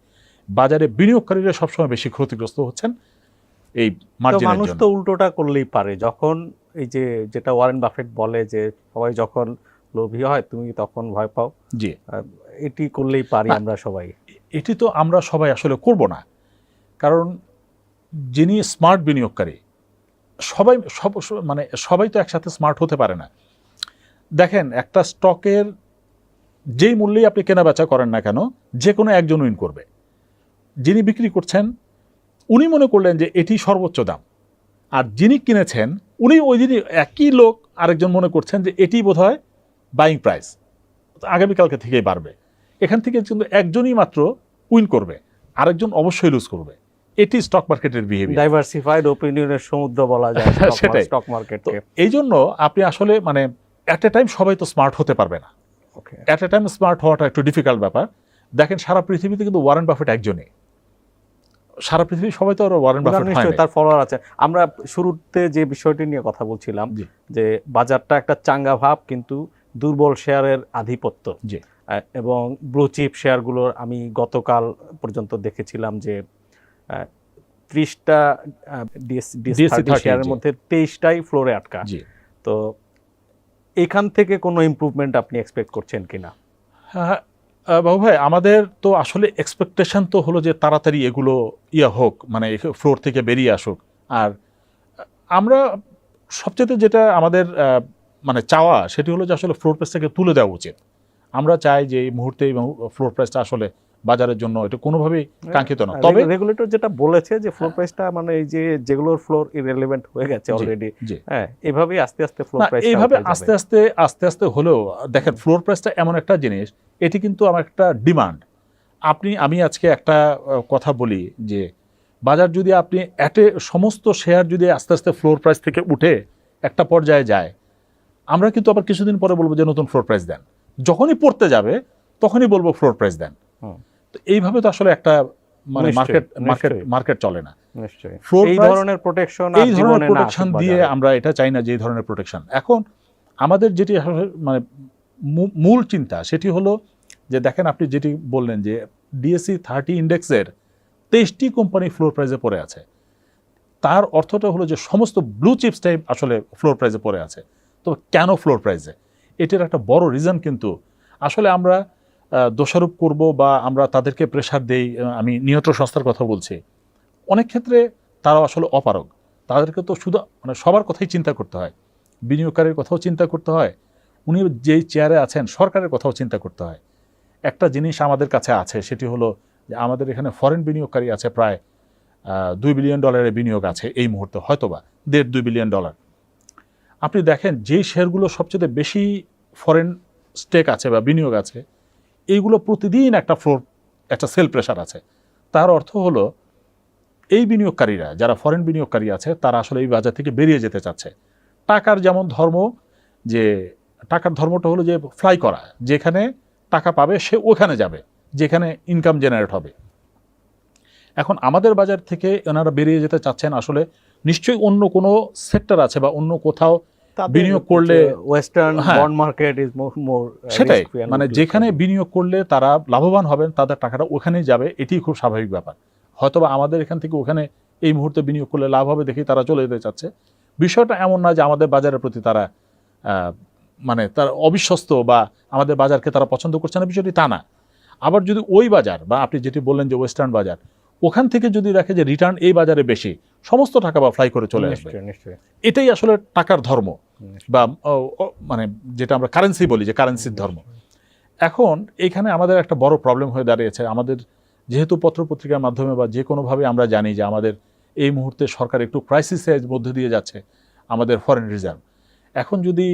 বাজারে বিনিয়োগকারীরা সবসময় বেশি ক্ষতিগ্রস্ত হচ্ছেন এই মার্জিনের মানুষ জন্য। তো উল্টোটা করলেই পারে, যখন এই যে যেটা ওয়ারেন বাফেট বলে যে সবাই যখন লোভী হয় তুমি তখন ভয় পাও, জি, এটি করলেই পারি আমরা সবাই। এটি তো আমরা সবাই আসলে করব না, কারণ যিনি স্মার্ট বিনিয়োগকারী সবাই তো একসাথে স্মার্ট হতে পারে না। দেখেন, একটা স্টকের যেই মূল্যেই আপনি কেনা বেচা করেন না কেন, যে কোনো একজন উইন করবে। যিনি বিক্রি করছেন উনি মনে করলেন যে এটি সর্বোচ্চ দাম, আর যিনি কিনেছেন উনি ওই দিনই একই লোক আরেকজন মনে করছেন যে এটি বোধহয় বাইং প্রাইস, আগামীকালকে থেকেই বাড়বে। এখান থেকে কিন্তু একজনই মাত্র উইন করবে, আরেকজন অবশ্যই লুজ করবে। এটি স্টক মার্কেটের বিহেভিয়ার। ডাইভার্সিফাইড অপিনিয়নের সমুদ্র বলা যায় সেটাই স্টক মার্কেটকে। এই জন্য আপনি আসলে মানে অ্যাট এ টাইম সবাই তো স্মার্ট হতে পারবে না। অ্যাট এ টাইম স্মার্ট হওয়াটা একটু ডিফিকাল্ট ব্যাপার। দেখেন, সারা পৃথিবীতে কিন্তু ওয়ারেন বাফেট একজনই, সারা পৃথিবী সবাই তো আর ওয়ারেন বাফেট হয় না। তার ফলোয়ার আছে। আমরা শুরুতে যে বিষয়টি নিয়ে কথা বলছিলাম যে বাজারটা একটা চাঙ্গা ভাব, কিন্তু দুর্বল শেয়ারের আধিপত্য, এবং ব্লু চিপ শেয়ারগুলোর আমি গতকাল পর্যন্ত দেখেছিলাম যে 30টা DSE শেয়ারের মধ্যে 23টাই ফ্লোরে আটকা। তো এখান থেকে কোনো ইমপ্রুভমেন্ট আপনি এক্সপেক্ট করছেন কিনা? হ্যাঁ বাবু ভাই, আমাদের তো আসলে এক্সপেকটেশন তো হলো যে তাড়াতাড়ি এগুলো হোক, মানে ফ্লোর থেকে বেরিয়ে আসুক। আর আমরা সবচেয়ে যেটা আমাদের মানে চাওয়া সেটি হলো যে আসলে ফ্লোর প্রাইসটাকে তুলে দেওয়া উচিত। আমরা চাই যে এই মুহূর্তে ফ্লোর প্রাইসটা আসলে বাজারের জন্য এটা কোনোভাবেই কাঙ্ক্ষিত না। তবে রেগুলেটর যেটা বলেছে যে ফ্লোর প্রাইসটা মানে এই যে যেগুলোর ফ্লোর ইররিলেভেন্ট হয়ে গেছে অলরেডি, হ্যাঁ, এইভাবেই আস্তে আস্তে ফ্লোর প্রাইস, এইভাবে আস্তে আস্তে হলেও দেখেন, ফ্লোর প্রাইসটা এমন একটা জিনিস, এটি কিন্তু আমার একটা ডিমান্ড। আমি আজকে একটা কথা বলি যে বাজার যদি আপনি সমস্ত শেয়ার যদি আস্তে আস্তে ফ্লোর প্রাইস থেকে উঠে একটা পর্যায়ে যায়, আমরা কিন্তু আবার কিছুদিন পরে বলবো যে নতুন ফ্লোর প্রাইস দেন। যখনই পড়তে যাবে তখনই বলবো ফ্লোর প্রাইস দেন। তো এইভাবে তো আসলে একটা মানে মার্কেট চলে না। এই ধরনের প্রোটেকশন দিয়ে আমরা এটা চাই না, যে এই ধরনের প্রোটেকশন। এখন আমাদের যেটি মানে মূল চিন্তা সেটি হলো যে দেখেন, আপনি যেটি বললেন যে DSE 30 ইন্ডেক্সের 23টি কোম্পানি ফ্লোর প্রাইসে পড়ে আছে। তার অর্থটা হলো যে সমস্ত ব্লু চিপস টাইপ আসলে ফ্লোর প্রাইসে পড়ে আছে। তো কেন ফ্লোর প্রাইসে? এটার একটা বড় রিজন কিন্তু আসলে আমরা দোষারোপ করব বা আমরা তাদেরকে প্রেশার দেই। আমি নিয়ন্ত্রণ সংস্থার কথা বলছি। অনেক ক্ষেত্রে তারাও আসলে অপারগ। তাদেরকে তো শুধু মানে সবার কথাই চিন্তা করতে হয়, বিনিয়োগকারীর কথাও চিন্তা করতে হয়, উনি যেই চেয়ারে আছেন সরকারের কথাও চিন্তা করতে হয়। একটা জিনিস আমাদের কাছে আছে, সেটি হলো যে আমাদের এখানে ফরেন বিনিয়োগকারী আছে প্রায় $2 বিলিয়ন বিনিয়োগ আছে এই মুহূর্তে, হয়তোবা $1.5-2 বিলিয়ন। আপনি দেখেন যে শেয়ারগুলো সবচেয়ে বেশি ফরেন স্টেক আছে বা বিনিয়োগ আছে, এইগুলো প্রতিদিন একটা সেল প্রেশার আছে। তার অর্থ হলো এই বিনিয়োগকারীরা যারা ফরেন বিনিয়োগকারী আছে তারা আসলে এই বাজার থেকে বেরিয়ে যেতে চাচ্ছে। টাকার যেমন ধর্ম, যে টাকার ধর্মটা হলো যে ফ্লাই করা, যেখানে টাকা পাবে সে ওখানে যাবে, যেখানে ইনকাম জেনারেট হবে। এখন আমাদের বাজার থেকে ওনারা বেরিয়ে যেতে চাচ্ছেন, আসলে নিশ্চয়ই অন্য কোনো সেক্টর আছে বা অন্য কোথাও বিনিয়োগ করলে ওয়েস্টার্ন হ্যাঁ। বন্ড মার্কেট ইজ মোর সেটাই, মানে যেখানে বিনিয়োগ করলে তারা লাভবান হবেন, তাদের টাকাটা ওখানেই যাবে, এটি খুব স্বাভাবিক ব্যাপার। হয়তোবা আমাদের এখান থেকে ওখানে এই মুহূর্তে বিনিয়োগ করলে লাভ হবে দেখেই তারা চলে যেতে চাচ্ছে। বিষয়টা এমন না যে আমাদের বাজারের প্রতি তারা মানে তারা অবিশ্বস্ত বা আমাদের বাজারকে তারা পছন্দ করছে না, বিষয়টি তা না। আবার যদি ওই বাজার বা আপনি যেটি বললেন যে ওয়েস্টার্ন বাজার, ওখান থেকে যদি দেখে যে রিটার্ন এই বাজারে বেশি, সমস্ত টাকা বা ফ্লাই করে চলে আসবে। এটাই আসলে টাকার ধর্ম বা মানে যেটা আমরা কারেন্সি বলি, যে কারেন্সির ধর্ম। এখন এখানে আমাদের একটা বড় প্রবলেম হয়ে দাঁড়িয়েছে। আমাদের যেহেতু পত্রপত্রিকার মাধ্যমে বা যে কোনোভাবে আমরা জানি যে আমাদের এই মুহূর্তে সরকার একটু ক্রাইসিসের মধ্যে দিয়ে যাচ্ছে, আমাদের ফরেন রিজার্ভ। এখন যদি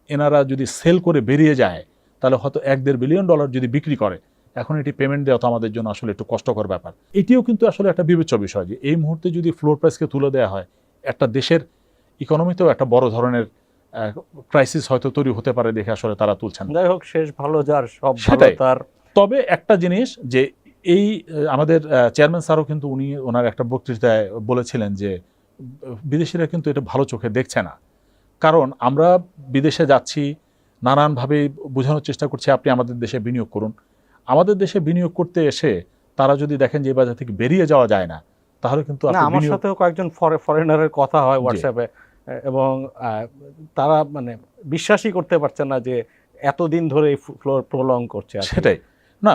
এনারা যদি সেল করে বেরিয়ে যায়, তাহলে হয়তো $1-1.5 বিলিয়ন যদি বিক্রি করে, এখন এটি পেমেন্ট দেওয়া তো আমাদের জন্য আসলে একটু কষ্টকর ব্যাপার। এটিও কিন্তু আসলে একটা বিবেচ্য বিষয় যে এই মুহূর্তে যদি ফ্লোর প্রাইসকে তুলে দেওয়া হয়, একটা দেশের ইকোনমিতেও একটা বড় ধরনের ক্রাইসিস হয়তো তৈরি হতে পারে দেখে আসলে তারা তুলছেন। যাই হোক, শেষ ভালো যার সব ভালো সেটাই। তার। তবে একটা জিনিস যে এই আমাদের চেয়ারম্যান স্যারও কিন্তু ওনার একটা বক্তৃতায় বলেছিলেন যে বিদেশিরা কিন্তু এটা ভালো চোখে দেখছে না। কারণ আমরা বিদেশে যাচ্ছি, নানানভাবে বোঝানোর চেষ্টা করছি আপনি আমাদের দেশে বিনিয়োগ করুন। আমাদের দেশে বিনিয়োগ করতে এসে তারা যদি দেখেন যে এই বাজার থেকে বেরিয়ে যাওয়া যায় না, তাহলে কিন্তু না, আমার সাথেও কয়েকজন ফরেনারের কথা হয় হোয়াটসঅ্যাপে, এবং তারা মানে বিশ্বাসই করতে পারছে না যে এতদিন ধরে এই ফ্লোর প্রলং করছে। সেটাই না,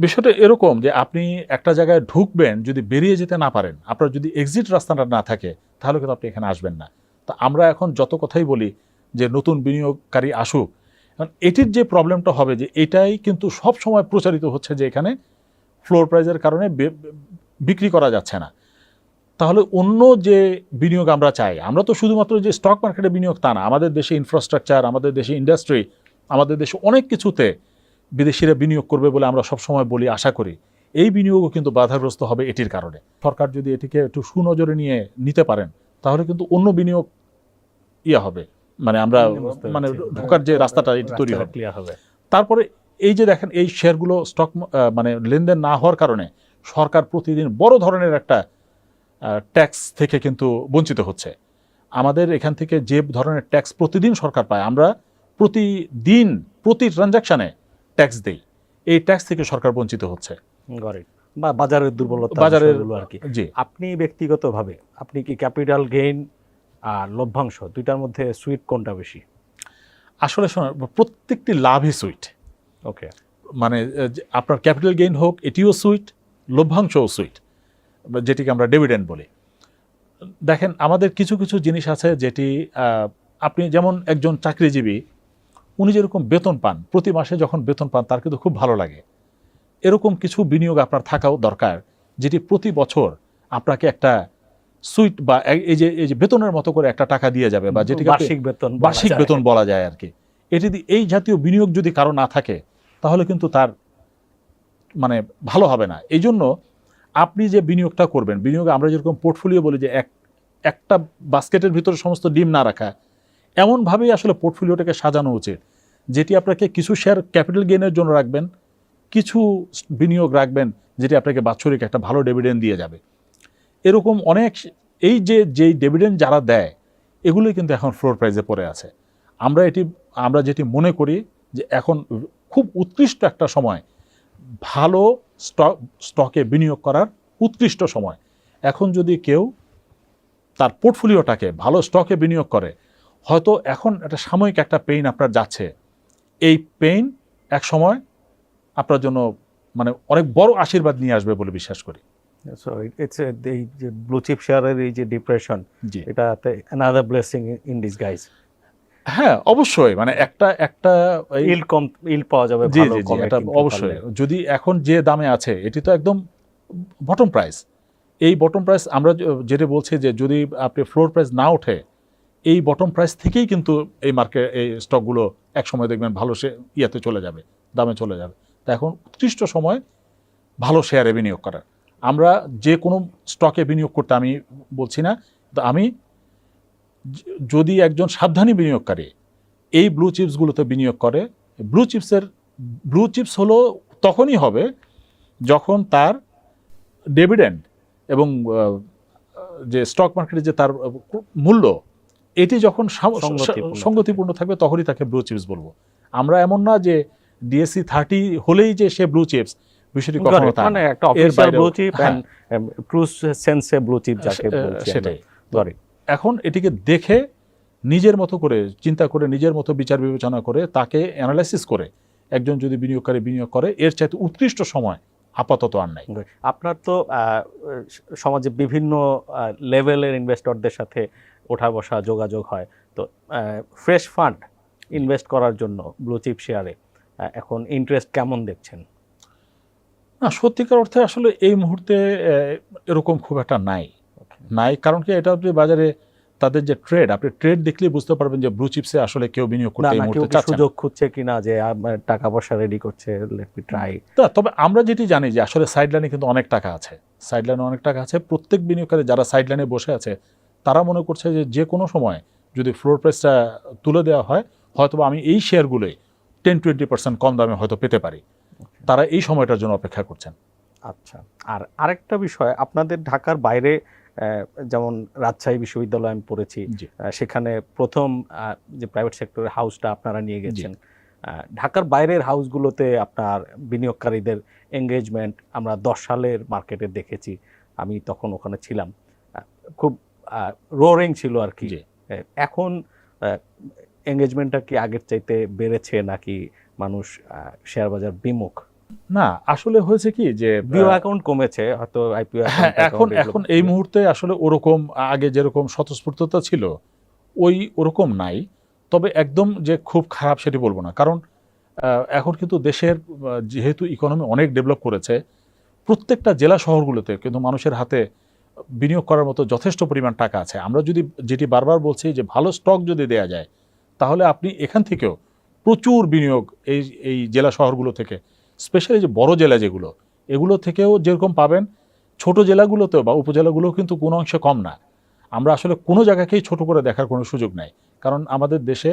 বিষয়টা এরকম যে আপনি একটা জায়গায় ঢুকবেন, যদি বেরিয়ে যেতে না পারেন, আপনার যদি এক্সিট রাস্তাটা না থাকে, তাহলে কিন্তু আপনি এখানে আসবেন না। তা আমরা এখন যত কথাই বলি যে নতুন বিনিয়োগকারী আসুক, কারণ এটির যে প্রবলেমটা হবে যে এটাই কিন্তু সব সময় প্রচারিত হচ্ছে যে এখানে ফ্লোর প্রাইজের কারণে বিক্রি করা যাচ্ছে না। তাহলে অন্য যে বিনিয়োগ আমরা চাই, আমরা তো শুধুমাত্র যে স্টক মার্কেটে বিনিয়োগ তা না, আমাদের দেশে ইনফ্রাস্ট্রাকচার, আমাদের দেশে ইন্ডাস্ট্রি, আমাদের দেশে অনেক কিছুতে বিদেশিরা বিনিয়োগ করবে বলে আমরা সবসময় বলি, আশা করি। এই বিনিয়োগও কিন্তু বাধাগ্রস্ত হবে এটির কারণে। সরকার যদি এটিকে একটু সুনজরে নিতে পারেন, তাহলে কিন্তু অন্য বিনিয়োগ হবে, মানে আমরা মানে ঢোকার যে রাস্তাটা এটি তৈরি হবে। তারপরে এই যে দেখেন এই শেয়ারগুলো স্টক মানে লেনদেন না হওয়ার কারণে সরকার প্রতিদিন বড় ধরনের একটা ট্যাক্স থেকে কিন্তু বঞ্চিত হচ্ছে। আমাদের এখান থেকে যে ধরনের ট্যাক্স প্রতিদিন সরকার পায়, আমরা প্রতিদিন প্রতি ট্রানজাকশনে ট্যাক্স দেই, এই ট্যাক্স থেকে সরকার বঞ্চিত হচ্ছে। বা বাজারের দুর্বলতা, বাজারের আর কি। জি, আপনি ব্যক্তিগতভাবে আপনি কি ক্যাপিটাল গেইন আর লভ্যাংশ দুইটার মধ্যে সুইট কোনটা বেশি? আসলে প্রত্যেকটি লাভই সুইট। ওকে, মানে আপনার ক্যাপিটাল গেইন হোক, এটিও সুইট, লভ্যাংশও সুইট, যেটিকে আমরা ডিভিডেন্ড বলি। দেখেন আমাদের কিছু কিছু জিনিস আছে যেটি আপনি যেমন একজন চাকরিজীবী, উনি যেরকম বেতন পান, প্রতি মাসে যখন বেতন পান তার কিন্তু খুব ভালো লাগে। এরকম কিছু বিনিয়োগ আপনার থাকাও দরকার, যেটি প্রতি বছর আপনাকে একটা সুইট বা এই যে বেতনের মতো করে একটা টাকা দিয়ে যাবে, বা যেটি বার্ষিক বেতন বলা যায় আর কি। এটি এই জাতীয় বিনিয়োগ যদি কারো না থাকে, তাহলে কিন্তু তার মানে ভালো হবে না। এই জন্য আপনি যে বিনিয়োগটা করবেন, বিনিয়োগে আমরা যেরকম পোর্টফোলিও বলি যে একটা বাস্কেটের ভিতরে সমস্ত ডিম না রাখা, এমনভাবেই আসলে পোর্টফোলিওটাকে সাজানো উচিত, যেটি আপনাকে কিছু শেয়ার ক্যাপিটাল গেইনের জন্য রাখবেন, কিছু বিনিয়োগ রাখবেন যেটি আপনাকে বাৎসরিক একটা ভালো ডিভিডেন্ড দিয়ে যাবে। এরকম অনেক যেই ডিভিডেন্ড যারা দেয়, এগুলোই কিন্তু এখন ফ্লোর প্রাইজে পড়ে আছে। আমরা যেটি মনে করি যে এখন খুব উৎকৃষ্ট একটা সময়, ভালো স্টকে বিনিয়োগ করার উৎকৃষ্ট সময়। এখন যদি কেউ তার পোর্টফোলিওটাকে ভালো স্টকে বিনিয়োগ করে, হয়তো এখন একটা সাময়িক একটা পেইন আপনার যাচ্ছে, এই পেইন এক সময় আপনার জন্য মানে অনেক বড় আশীর্বাদ নিয়ে আসবে বলে বিশ্বাস করি। সো ইটস এই যে ব্লু চিপ শেয়ারের এই যে ডিপ্রেশন, এটা অ্যানাদার ব্লেসিং ইন ডিসগাইজ। হ্যাঁ, অবশ্যই, মানে একটা ইল্ড পাওয়া যাবে জি জি জি, এটা অবশ্যই। যদি এখন যে দামে আছে, এটি তো একদম বটম প্রাইস, এই বটম প্রাইস আমরা যেটা বলছি যে যদি আপনি ফ্লোর প্রাইস না ওঠে, এই বটম প্রাইস থেকেই কিন্তু এই এই স্টকগুলো এক সময় দেখবেন ভালো ইয়াতে চলে যাবে, দামে চলে যাবে। তা এখন উৎকৃষ্ট সময় ভালো শেয়ারে বিনিয়োগ করার। আমরা যে কোনো স্টকে বিনিয়োগ করতে আমি বলছি না, তো আমি যদি একজন সাবধানী বিনিয়োগকারী এই ব্লু চিপসগুলোতে বিনিয়োগ করে, ব্লু চিপস হলো তখনই হবে যখন তার ডিভিডেন্ড এবং যে স্টক মার্কেটে যে তার মূল্য এটি যখন সঙ্গতিপূর্ণ থাকবে তখনই তাকে ব্লু চিপস বলবো। আমরা এমন না যে ডিএসসি 30 হলেই যে সে ব্লু চিপস, বিষয়টি কখনো তা মানে একটা অফিশিয়াল ব্লু চিপ এন্ড ক্রুজ সেন্সে ব্লু চিপ যাকে বলছি সেটাই। এখন এটিকে দেখে নিজের মতো করে চিন্তা করে নিজের মতো বিচার বিবেচনা করে তাকে অ্যানালাইসিস করে একজন যদি বিনিয়োগকারী বিনিয়োগ করে, এর চাইতে উৎকৃষ্ট সময় আপাতত আর নাই। আপনার তো সমাজে বিভিন্ন লেভেলের ইনভেস্টরদের সাথে ওঠা বসা যোগাযোগ হয়, তো ফ্রেশ ফান্ড ইনভেস্ট করার জন্য ব্লু চিপ শেয়ারে এখন ইন্টারেস্ট কেমন দেখছেন? না, সত্যিকার অর্থে আসলে এই মুহূর্তে এরকম খুব একটা নাই। কারণ কি, এটা আপনি বাজারে তাদের যে ট্রেড, আপনি ট্রেড দেখলেই বুঝতে পারবেন যে ব্লু চিপসে আসলে কেউ বিনিয়োগ করতে এই মুহূর্তে চাচ্ছে না। সুযোগ খুঁজছে কিনা যে টাকা পয়সা রেডি করছে, লেট মি ট্রাই। তবে আমরা যেটি জানি যে আসলে সাইডলাইনে কিন্তু অনেক টাকা আছে, প্রত্যেক বিনিয়োগকারী যারা সাইডলাইনে বসে আছে তারা মনে করছে যে যে কোনো সময় যদি ফ্লোর প্রাইসটা তুলে দেওয়া হয়, হয়তো আমি এই শেয়ারগুলোই 10-20% কম দামে হয়তো পেতে পারি। তারা এই সময়টার জন্য অপেক্ষা করছেন। আচ্ছা, আর আরেকটা বিষয়, আপনাদের ঢাকার বাইরে যেমন রাজশাহী বিশ্ববিদ্যালয়ে আমি পড়েছি, সেখানে প্রথম যে প্রাইভেট সেক্টরের হাউসটা আপনারা নিয়ে গেছেন। ঢাকার বাইরের হাউসগুলোতে আপনার বিনিয়োগকারীদের এঙ্গেজমেন্ট আমরা 10 সালের মার্কেটে দেখেছি, আমি তখন ওখানে ছিলাম, খুব রোরিং ছিল আর কি। এখন এঙ্গেজমেন্টটা কি আগের চাইতে বেড়েছে নাকি মানুষ শেয়ার বাজার বিমুখ? না, আসলে হয়েছে কি যে বিও অ্যাকাউন্ট কমেছে হয়তো, আইপিও এখন এই মুহূর্তে আসলে ওরকম আগে যেরকম স্বতঃস্ফূর্ততা ছিল ওরকম নাই। তবে একদম যে খুব খারাপ সেটি বলবো না, কারণ এখন কিন্তু দেশের যেহেতু ইকোনমি অনেক ডেভেলপ করেছে, প্রত্যেকটা জেলা শহরগুলোতে কিন্তু মানুষের হাতে বিনিয়োগ করার মতো যথেষ্ট পরিমাণ টাকা আছে। আমরা যদি যেটি বারবার বলছি যে ভালো স্টক যদি দেয়া যায়, তাহলে আপনি এখান থেকেও প্রচুর বিনিয়োগ এই জেলা শহরগুলো থেকে, স্পেশালি যে বড় জেলা যেগুলো, এগুলো থেকেও যেরকম পাবেন, ছোট জেলাগুলোতেও বা উপজেলাগুলোও কিন্তু কোনো অংশে কম না। আমরা আসলে কোনো জায়গাকেই ছোট করে দেখার কোনো সুযোগ নাই, কারণ আমাদের দেশে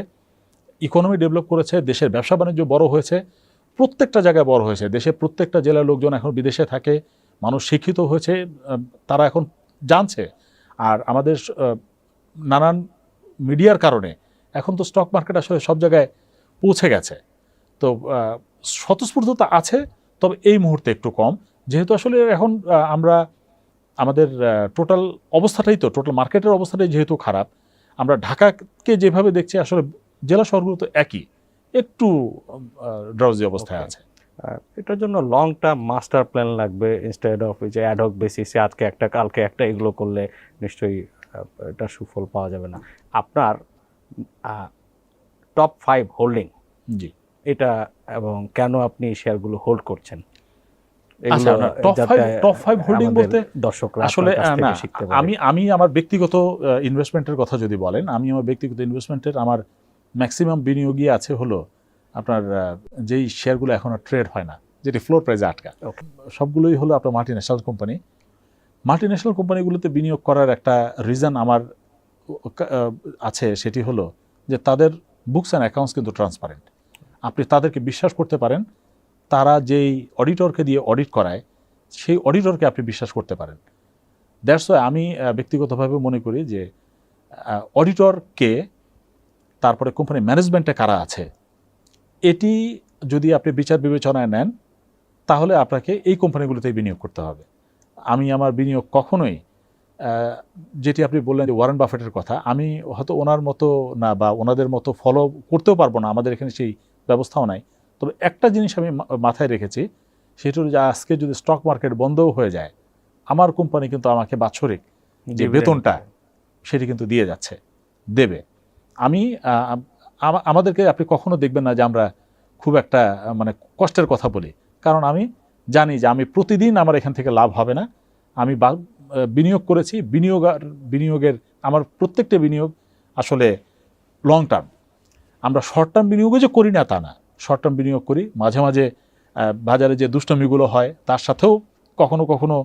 ইকোনমি ডেভেলপ করেছে, দেশের ব্যবসা বাণিজ্য বড় হয়েছে, প্রত্যেকটা জায়গায় বড় হয়েছে। দেশের প্রত্যেকটা জেলার লোকজন এখন বিদেশে থাকে, মানুষ শিক্ষিত হয়েছে, তারা এখন জানছে। আর আমাদের নানান মিডিয়ার কারণে এখন তো স্টক মার্কেট আসলে সব জায়গায় পৌঁছে গেছে। তো স্বতঃস্ফূর্ততা আছে, তবে এই মুহূর্তে একটু কম, যেহেতু আসলে এখন আমরা আমাদের টোটাল মার্কেটের অবস্থাটাই যেহেতু খারাপ, আমরা ঢাকাকে যেভাবে দেখছি আসলে জেলা শহরগুলো তো একই, একটু ড্রাউজি অবস্থায় আছে। এটার জন্য লং টার্ম মাস্টার প্ল্যান লাগবে, ইনস্টেড অফ যে অ্যাডহক বেসিসে আজকে একটা কালকে একটা, এগুলো করলে নিশ্চয়ই এটা সুফল পাওয়া যাবে না। আপনার টপ 5 হোল্ডিং জি এটা, এবং কেন আপনি শেয়ারগুলো হোল্ড করছেন? টপ 5 হোল্ডিং বলতে দর্শকরা আসলে আমি আমার ব্যক্তিগত ইনভেস্টমেন্টের কথা যদি বলেন, আমি আমার ব্যক্তিগত ইনভেস্টমেন্টের আমার ম্যাক্সিমাম বিনিয়োগই আছে হলো আপনার যেই শেয়ারগুলো এখন আর ট্রেড হয় না, যেটি ফ্লোর প্রাইসে আটকা, সবগুলোই হলো আপনার মাল্টিন্যাশনাল কোম্পানি। মাল্টিন্যাশনাল কোম্পানিগুলোতে বিনিয়োগ করার একটা রিজন আমার আছে, সেটি হলো যে তাদের বুকস অ্যান্ড অ্যাকাউন্টস কিন্তু ট্রান্সপারেন্ট। আপনি তাদেরকে বিশ্বাস করতে পারেন, তারা যেই অডিটরকে দিয়ে অডিট করায় সেই অডিটরকে আপনি বিশ্বাস করতে পারেন। দ্যাটস ওয়াই আমি ব্যক্তিগতভাবে মনে করি যে অডিটরকে, তারপরে কোম্পানি ম্যানেজমেন্টে কারা আছে, এটি যদি আপনি বিচার বিবেচনায় নেন, তাহলে আপনাকে এই কোম্পানিগুলোতেই বিনিয়োগ করতে হবে। আমি আমার বিনিয়োগ কখনোই, যেটি আপনি বললেন যে ওয়ারেন বাফেটের কথা, আমি হয়তো ওনার মতো না বা ওনাদের মতো ফলো করতেও পারবো না, আমাদের এখানে সেই ব্যবস্থাও নাই। তবে একটা জিনিস আমি মাথায় রেখেছি, সেটা হলো যে আজকে যদি স্টক মার্কেট বন্ধও হয়ে যায়, আমার কোম্পানি কিন্তু আমাকে বাৎসরিক যে বেতনটা সেটি কিন্তু দিয়ে যাচ্ছে, দেবে। আমাদেরকে আপনি কখনো দেখবেন না যে আমরা খুব একটা মানে কষ্টের কথা বলি, কারণ আমি জানি যে আমি প্রতিদিন আমার এখান থেকে লাভ হবে না, আমি বিনিয়োগ করেছি, বিনিয়োগের আমার প্রত্যেকটা বিনিয়োগ আসলে লং টার্ম। আমরা শর্ট টার্ম বিনিয়োগও যে করি না তা না, শর্ট টার্ম বিনিয়োগ করি, মাঝে মাঝে বাজারে যে দুষ্টমিগুলো হয় তার সাথেও কখনো কখনো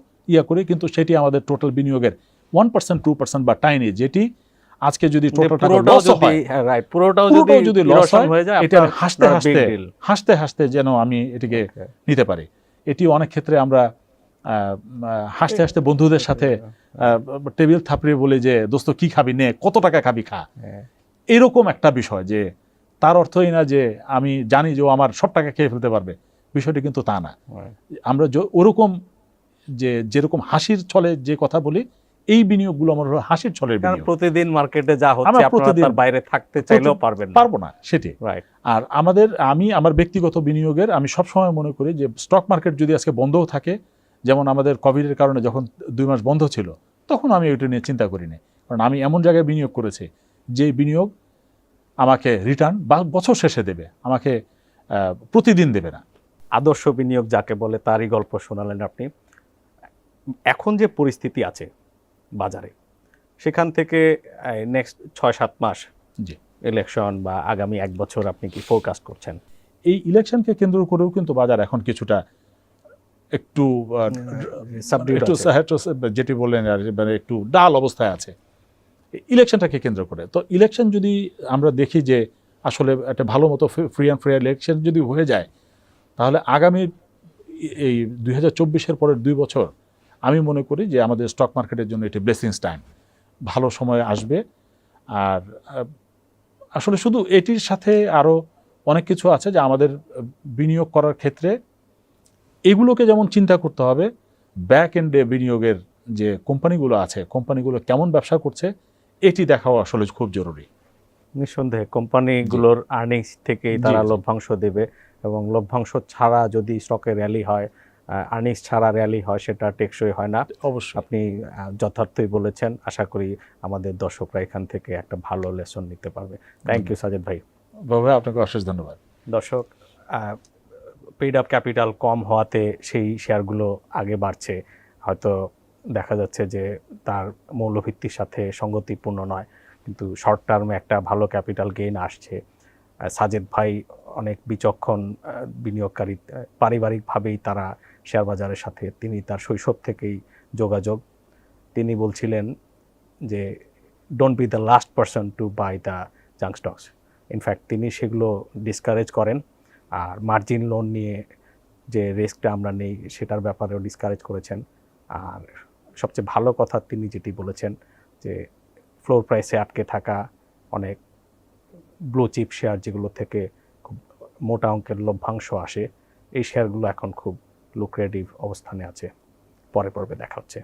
করি, কিন্তু সেটি আমাদের টোটাল বিনিয়োগের 1% 2% বা টাইনি, যেটি আজকে যদি টোটাল টাকা লস হয়, পুরোটাও যদি লস হয় হয়ে যায়, এটা হাসতে হাসতে যেন আমি এটিকে নিতে পারি। এটি অনেক ক্ষেত্রে আমরা হাসতে হাসতে বন্ধুদের সাথে টেবিল থাপড়িয়ে বলি যে দোস্ত কি খাবি নে, কত টাকা খাবি খা, এরকম একটা বিষয়। যে তার অর্থই না যে আমি জানি যে ও আমার সব টাকা খেয়ে ফেলতে পারবে, বিষয়টি কিন্তু তা না। আমরা ওরকম যেরকম হাসির ছলে যে কথা বলি, এই বিনিয়োগগুলো আমার হাসির ছলের বিনিয়োগ। প্রতিদিন মার্কেটে যা হচ্ছে আপনারা তার বাইরে থাকতে চাইলেও পারবো না সেটি। আর আমার ব্যক্তিগত বিনিয়োগের আমি সবসময় মনে করি যে স্টক মার্কেট যদি আজকে বন্ধও থাকে, যেমন আমাদের কোভিডের কারণে যখন 2 মাস বন্ধ ছিল, তখন আমি ওইটা নিয়ে চিন্তা করিনি, কারণ আমি এমন জায়গায় বিনিয়োগ করেছি যে বিনিয়োগ আমাকে রিটার্ন বছর শেষে দেবে, আমাকে প্রতিদিন দেবে না। আদর্শ বিনিয়োগ যাকে বলে তারই গল্প শোনালেন আপনি। এখন যে পরিস্থিতি আছে বাজারে, সেখান থেকে নেক্সট 6-7 মাস ইলেকশন বা আগামী 1 বছর আপনি কি ফোরকাস্ট করছেন? এই ইলেকশনকে কেন্দ্র করেও কিন্তু বাজার এখন কিছুটা একটু যেটি বললেন মানে একটু ডাল অবস্থায় আছে ইলেকশনটাকে কেন্দ্র করে। তো ইলেকশন যদি আমরা দেখি যে আসলে একটা ভালো মতো ফ্রি অ্যান্ড ফেয়ার ইলেকশন যদি হয়ে যায়, তাহলে আগামী এই 2024-এর পরের 2 বছর আমি মনে করি যে আমাদের স্টক মার্কেটের জন্য এটি ব্লেসিংস টাইম, ভালো সময় আসবে। আর আসলে শুধু এটির সাথে আরও অনেক কিছু আছে যে আমাদের বিনিয়োগ করার ক্ষেত্রে এগুলোকে যেমন চিন্তা করতে হবে, ব্যাক এন্ডে বিনিয়োগের যে কোম্পানিগুলো আছে, কোম্পানিগুলো কেমন ব্যবসা করছে এটি দেখাও আসলে খুব জরুরি। নিঃসন্দেহে কোম্পানিগুলোর আর্নিংস থেকেই তারা লভ্যাংশ দেবে, এবং লভ্যাংশ ছাড়া যদি স্টকে র্যালি হয়, আর্নিংস ছাড়া র্যালি হয়, সেটা টেকসই হয় না। অবশ্যই আপনি যথার্থই বলেছেন। আশা করি আমাদের দর্শকরা এখান থেকে একটা ভালো লেসন নিতে পারবে। থ্যাংক ইউ সাজেদ ভাই। বাবা, আপনাকে অশেষ ধন্যবাদ। দর্শক, পেইড আপ ক্যাপিটাল কম হওয়াতে সেই শেয়ারগুলো আগে বাড়ছে, হয়তো দেখা যাচ্ছে যে তার মৌলভিত্তির সাথে সঙ্গতিপূর্ণ নয়, কিন্তু শর্ট টার্মে একটা ভালো ক্যাপিটাল গেইন আসছে। সাজেদ ভাই অনেক বিচক্ষণ বিনিয়োগকারী, পারিবারিকভাবেই তারা শেয়ার বাজারের সাথে, তিনি তার শৈশব থেকেই যোগাযোগ। তিনি বলছিলেন যে don't be the last person to buy the junk stocks. In fact তিনি সেগুলো ডিসকারেজ করেন, আর মার্জিন লোন নিয়ে যে রিস্কটা আমরা নেই সেটার ব্যাপারেও ডিসকারেজ করেছেন। আর সবচেয়ে ভালো কথা তিনি যেটি বলেছেন যে ফ্লোর প্রাইসে আটকে থাকা অনেক ব্লু চিপ শেয়ার, যেগুলো থেকে খুব মোটা অঙ্কের লভ্যাংশ আসে, এই শেয়ারগুলো এখন খুব লুক্রেটিভ অবস্থানে আছে। পরে পর্বে দেখা হচ্ছে।